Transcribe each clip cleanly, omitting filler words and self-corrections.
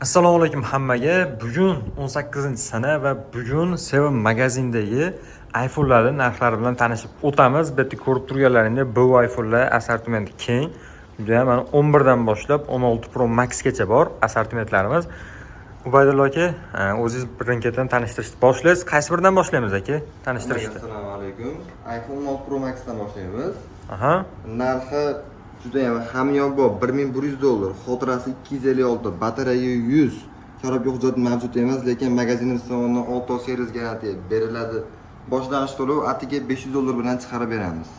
Assalomu alaykum hammaga. Bugun 18-sana va bugun Seven magazindagi iPhone'larning narxlari bilan tanishib o'tamiz. Bu yerda ko'rib turganlaringdek bu iPhone'lar assortimenti keng. Juda ham 11 dan boshlab 16 Pro Max gacha bor assortimentlarimiz. Ubaydullo aka, o'zingiz birin-ketin tanishtirishni boshlaysiz. Qaysi biridan boshlaymiz aka? Tanishtirishni. Assalomu alaykum. iPhone 16 Pro Max dan boshlaymiz. Aha. Narxi juda ham hamyonbop $1100, xotirasi 256, batareya 100. Korobga hujjat mavjud emas, lekin magazinimiz tomonidan 6 oy servis garantiya beriladi. Boshlang'ich to'lov atiga $500 bilan chiqarib beramiz.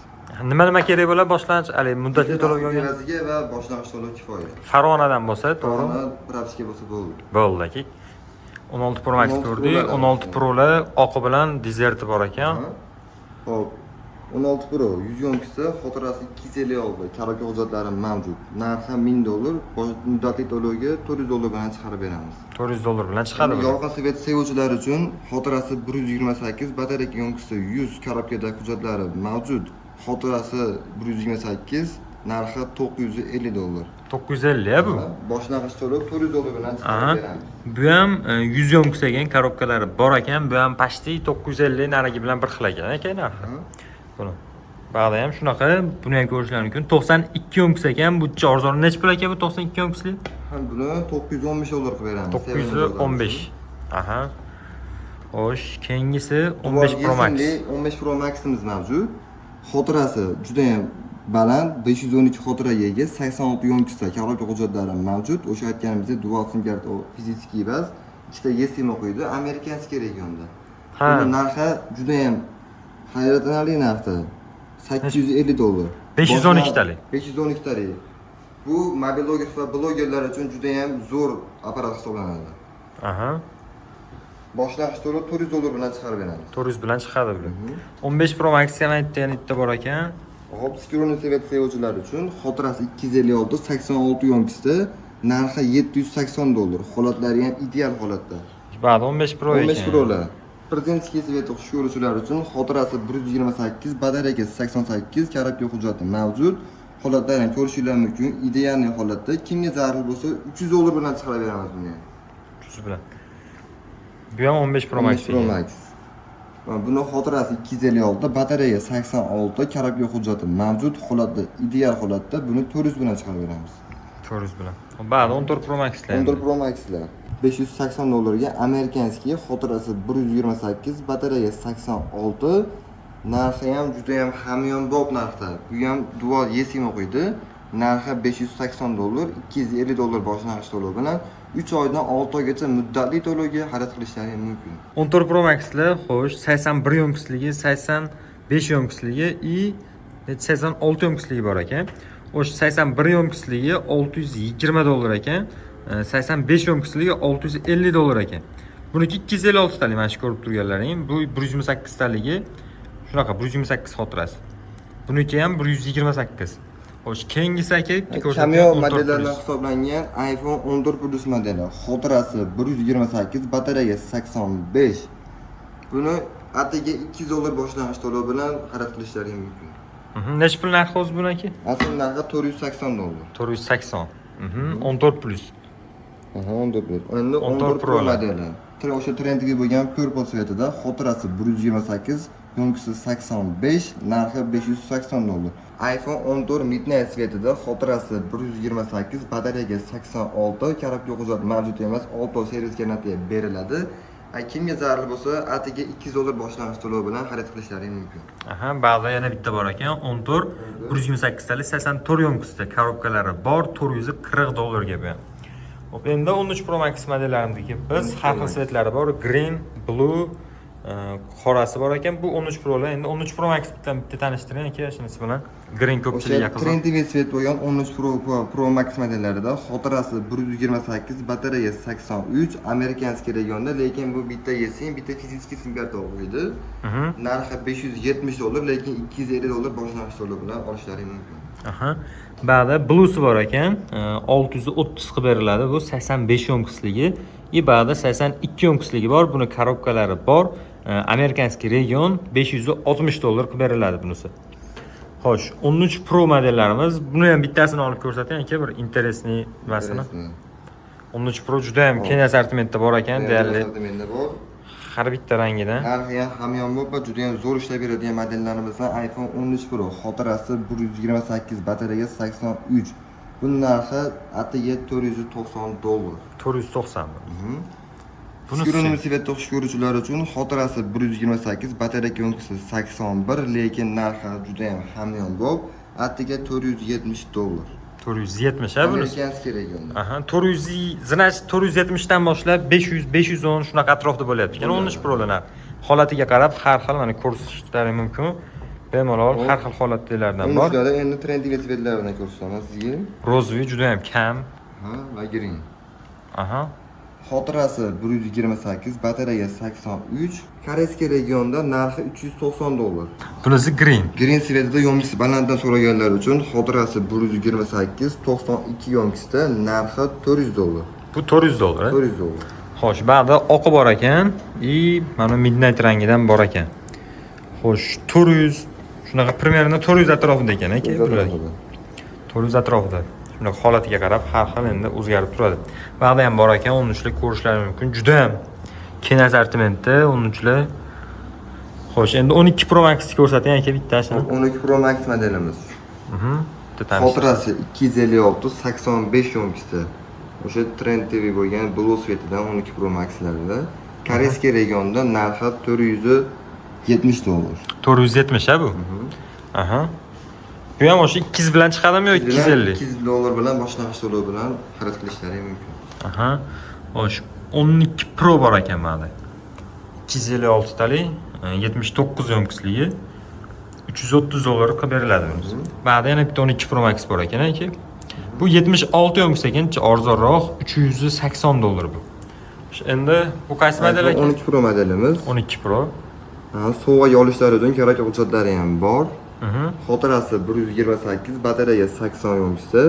Nima kerak bo'ladi boshlang'ich, muddatli to'lovga olgan? Evaziga va boshlang'ich to'lov kifoya. Farg'onadan bo'lsa, to'g'rimi? Propiska bo'lsa bo'ldi. Bo'ldi aka. 16 Pro Max ko'rdik. 16 Pro'lar oqi bilan dezerti bor ekan. Xo'p. 16 Pro 100 yonkisi, xotirasi 256, korobga hujjatlari mavjud. Narxi $1000, muddatli to'lovga $400 bilan chiqarib beramiz. $400 bilan chiqadi. Yorqin svet sevuvchilar uchun xotirasi 128, batareya yonkisi 100, korobkada hujjatlari mavjud. Xotirasi 128, narxi $950. 950 bu. Boshlang'ich to'lov $400 bilan chiqarib beramiz. Bu ham 100 yonkis ekan, korobkalari bor ekan. Bu ham pashti 950 narigi bilan bir xil ekan narxi. Buni. Ba'da ham shunaqa, buni ham ko'rishlaring mumkin. 92 yonkis ekan. Bu arzon necha pul ekan bu 92 yonkisli? Buni $915 qilib beramiz. 915. Aha. Xo'sh, keyingisi 15 Pro Max. 15 Pro Max'imiz mavjud. Xotirasi juda ham baland, 512 xotiraga ega, 86 yonkisda korobka hujjatlari mavjud. O'sha aytganimizdek dual sim kart fizический bas, ikkita eSIM o'qiydi, amerikanskiy regionda. Buni narxi juda ham hayratlanarli narxda. $850. 512 talik. 512 talik. Bu mobilograf va blogerlar uchun juda ham zo'r apparat hisoblanadi. Aha. Boshlang'ich to'lov $400 bilan chiqarib beramiz. 400 bilan chiqadi bu. 15 Pro Max ham aytganingizda bor ekan. Hop, Skironi Sevet sevuvchilar uchun xotirasi 256, 86 yonkisda, narxi $780. Holatlari ham ideal holatda. Ba'da 15 Pro ekan. 15 Pro'lar. Prezentskiy Sevet xush ko'ruvchilar uchun xotirasi 128, batareya 88, korobka hujjati mavjud. Holatlarni ko'rishingiz mumkin. Ideal holatda. Kimga zarur bo'lsa $300 bilan chiqarib beramiz buni. 300 bilan. Bu ham 15 Pro Max. Pro Max. Buni xotirasi 256, batareya 86, korobga hujjati mavjud. Holatda, ideal holatda buni $400 bilan chiqarib beramiz. 400 bilan. Ba'da 14 Pro Max'lar. 14 Pro Max'lar. $580 ga amerikanskiy, xotirasi 128, batareya 86, narxi ham juda ham hamyonbop narxda. Bu ham dual eSIM o'qiydi. Narxi $580, $250 boshlang'ich to'lov bilan 3 oydan 6 oygacha muddatli to'lovga xarid qilishlari mumkin. 14 Pro Max'lar, xo'sh, 81 yonkisligi, 85 yonkisligi и 86 yonkisligi bor ekan. Xo'sh, 81 yonkisligi $620 ekan. 85 yonkisligi $650 ekan. Buniki 256 talik, mana shu ko'rib turganlaring. Bu 128 taligi. Shunaqa 128 xotirasi. Buniki ham 128. Xo'sh, keyingisi aka kamyon modellardan hisoblangan iPhone 14 Plus modeli. Xotirasi 128, batareya 85. Buni atiga $200 boshlang'ich to'lov bilan xarid qilishlari mumkin. Necha pul narxi o'zi buniki? Asl narxi $480. 480. 14 Plus. 14 Plus. Endi 14 Pro modeli. O'sha trendga bo'lgan purple svetida, xotirasi 128, yonkisi 85, narxi $580. iPhone 14 Midnight svetida, xotirasi 128, batareya 86, korobka hujjat mavjud emas, 6 oy servis garantiya beriladi. Kimga zarur bo'lsa, atiga $200 boshlang'ich to'lov bilan xarid qilishlari mumkin. Aha, ba'da yana bitta bor ekan, 14 128 talik, 84 yonkisda korobkalari bor, $440 ga bu. Hop, endi 13 Pro Max modellarimizga biz har xil svetlari bor, green, blue, qorasi bor ekan. Bu 13 Pro'lar. Endi 13 Pro Max bitta tanishtiring aka, shunisi bilan. Green ko'pchilik yaqin. Trendy svet bo'lgan 13 Pro Max modellarida xotirasi 128, batareya 83, amerikanskiy regionda, lekin bu bitta eSIM, bitta fizический sim karta o'qiydi. Narxi $570, lekin $250 boshlang'ich to'lov bilan olishlari mumkin. Aha. Ba'da bluesi bor ekan, 630 qilib beriladi. Bu 85 yonkisligi, ba'da 82 yonkisligi bor. Buni korobkalari bor. Amerikanskiy region $560 qilib beriladi bunisi. Xo'sh, 13 Pro modellarimiz. Buni ham bittasini olib ko'rsating aka, bir interesniy nimasini. 13 Pro juda ham keng assortimentda bor ekan, deyarli Menda bor. har bitta rangida. Narxi ham hamyonbop va juda ham zo'r ishlab beradigan modellarimizdan iPhone 13 Pro, xotirasi 128, batareyasi 83. Buning narxi atigi $490. 490. Skronimiz sifatida xush ko'ruvchilar uchun xotirasi 128, batareya yo'nqisi 81, lekin narxi juda ham hamyonbop, atigi $470. 470 ha bunisi. Amerikanskiy regionda. Aha, 470 dan boshlab 500, 510 shunaqa atrofda bo'lyapti ekan 13 Pro'lar. Holatiga qarab har xil mana ko'rishlari mumkin. Bemalol har xil holatdalardan bor. Ularda endi trendiy sifatlardan ko'rsataman sizga. Rozoviy juda ham kam. Ha, va green. Aha. Xotirasi 128, batareya 83, Koreyskiy regionda narxi $390. Bunisi green. Green sifatida yo'nqisi balanddan so'raganlar uchun xotirasi 128, 92 yo'nqisida narxi $400. Bu $400. $400. Xo'sh, ba'da oqi bor ekan, mana midnight rangidan bor ekan. Xo'sh, 400 shunaqa примерно 400 atrofida ekan aka bular. 400 atrofida. Shunday holatiga qarab har xil endi o'zgarib turadi. Ba'da ham bor ekan, 13lik ko'rishlari mumkin. Juda ham keng assortimentda 13lar. Xo'sh, endi 12 Pro Max ko'rsating aka bittasini. 12 Pro Max modelimiz. Xotirasi 256, 85 yo'nqisida. O'sha Trend TV bo'lgan Blue svetidan 12 Pro Max'larda Koreyskiy regionda narxi $470. 470 ha bu. Aha. Bu ham o'sha 200 bilan chiqadimi yo 250? $200 bilan boshlang'ich to'lov bilan xarid qilishlari mumkin. Aha. Xo'sh, 12 Pro bor ekan mana. 256 talik, 79 yo'nqisligi $330 qilib beriladi bunisi. Ba'da yana bitta 12 Pro Max bor ekan aka. Bu 76 yo'nqis ekan, arzonroq $380 bu. Endi bu qaysi model ekan? 12 Pro modelimiz. 12 Pro. Sovg'aga olishlari uchun kerak hujjatlari ham bor. Xotirasi 128, batareya 80 yo'nqisda.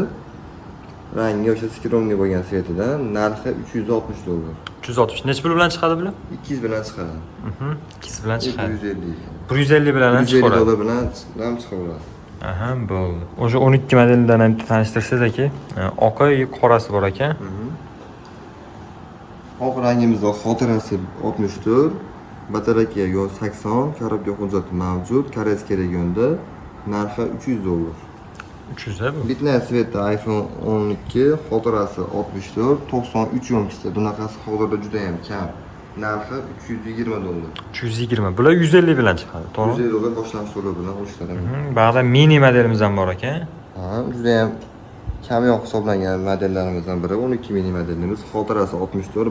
Rangi o'sha skromniy bo'lgan svetidan narxi $360. 360. Necha pul bilan chiqadi bular? 200 bilan chiqadi. 200 bilan chiqadi. 150. 150 bilan ham chiqadi. $150 bilan ham chiqaveradi. Aha, bo'ldi. O'sha 12 modeldan ham tanishtirsangiz aka, oqi, qorasi bor ekan. Oq rangimizda xotirasi 64, batareya 80, korobka hujjati mavjud, Koreyskiy regionda narxi $300. 300 ha bu. Bitnay svetda iPhone 12, xotirasi 64, 93 yo'nqisida. Bunaqasi hozirda juda ham kam. Narxi $320. 320. Bular 150 bilan chiqadi, to'g'rimi? $150 boshlang'ich to'lov bilan olishlari mumkin. Ba'da mini modelimiz ham bor ekan. Ha, juda ham kamyoq hisoblangan modellarimizdan biri 12 mini modelimiz. Xotirasi 64,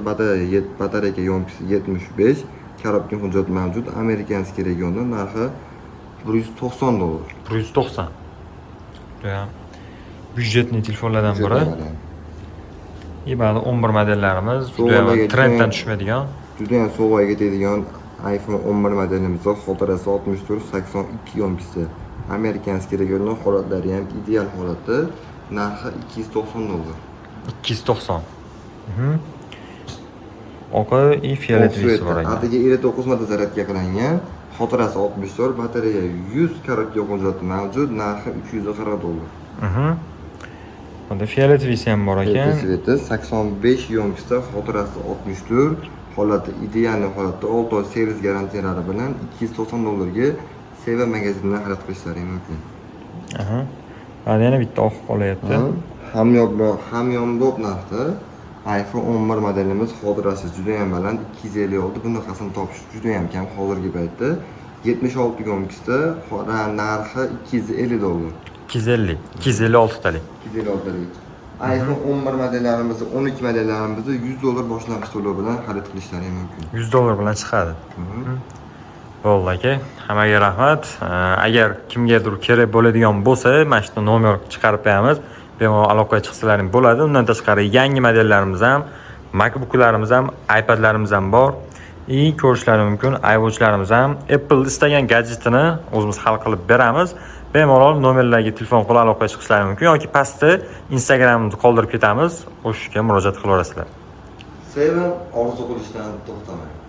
batareya yo'nqisi 75, korobka hujjat mavjud. Amerikanskiy regionda narxi $190. 190. Judayam byudjetli telefonlardan biri. Ba'da 11 modellarimiz juda ham trenddan tushmaydigan. Juda ham sovg'aga ketadigan iPhone 11 modelimizda xotirasi 64, 82 yo'nqisida. Amerikanskiy regionda holatlari ham ideal holatda. Narxi $290. 290. Oqi fioletvisi bor ekan. Atigi 59 marta zaryadga qilingan. Xotirasi 64, batareya 100, korobka hujjati mavjud, narxi $340. Bunda fioletvisi ham bor ekan. Sveti 85 yo'nqisda, xotirasi 64, holati ideal holatda 6 oy servis garantiyalari bilan $290 ga Seva magazindan xarid qilishlari mumkin. Hali yana bitta oq qolyapti. Hamyonbop narxda iPhone 11 modelimiz xotirasi juda ham baland 256. Bunaqasini topish juda ham kam hozirgi paytda. 76 yo'nqisda, narxi $250. 250, 256 talik. 256 talik. iPhone 11 modellarimizni, 12 modellarimizni $100 boshlang'ich to'lov bilan xarid qilishlari mumkin. $100 bilan chiqadi. Bo'ldi aka, hammaga rahmat. Agar kimgadir kerak bo'ladigan bo'lsa, mana shu nomer chiqarib beramiz. Bemalol aloqaga chiqsalaring bo'ladi. Undan tashqari yangi modellarimiz ham, MacBooklarimiz ham, iPadlarimiz ham bor. Ko'rishlari mumkin. iWatchlarimiz ham Apple istagan gadjetini o'zimiz hal qilib beramiz. Bemalol nomerlarga telefon orqali aloqaga chiqishlari mumkin yoki pastda Instagramimizni qoldirib ketamiz. O'shga murojaat qilaverasizlar. Seva orzu qilishdan to'xtamaydi.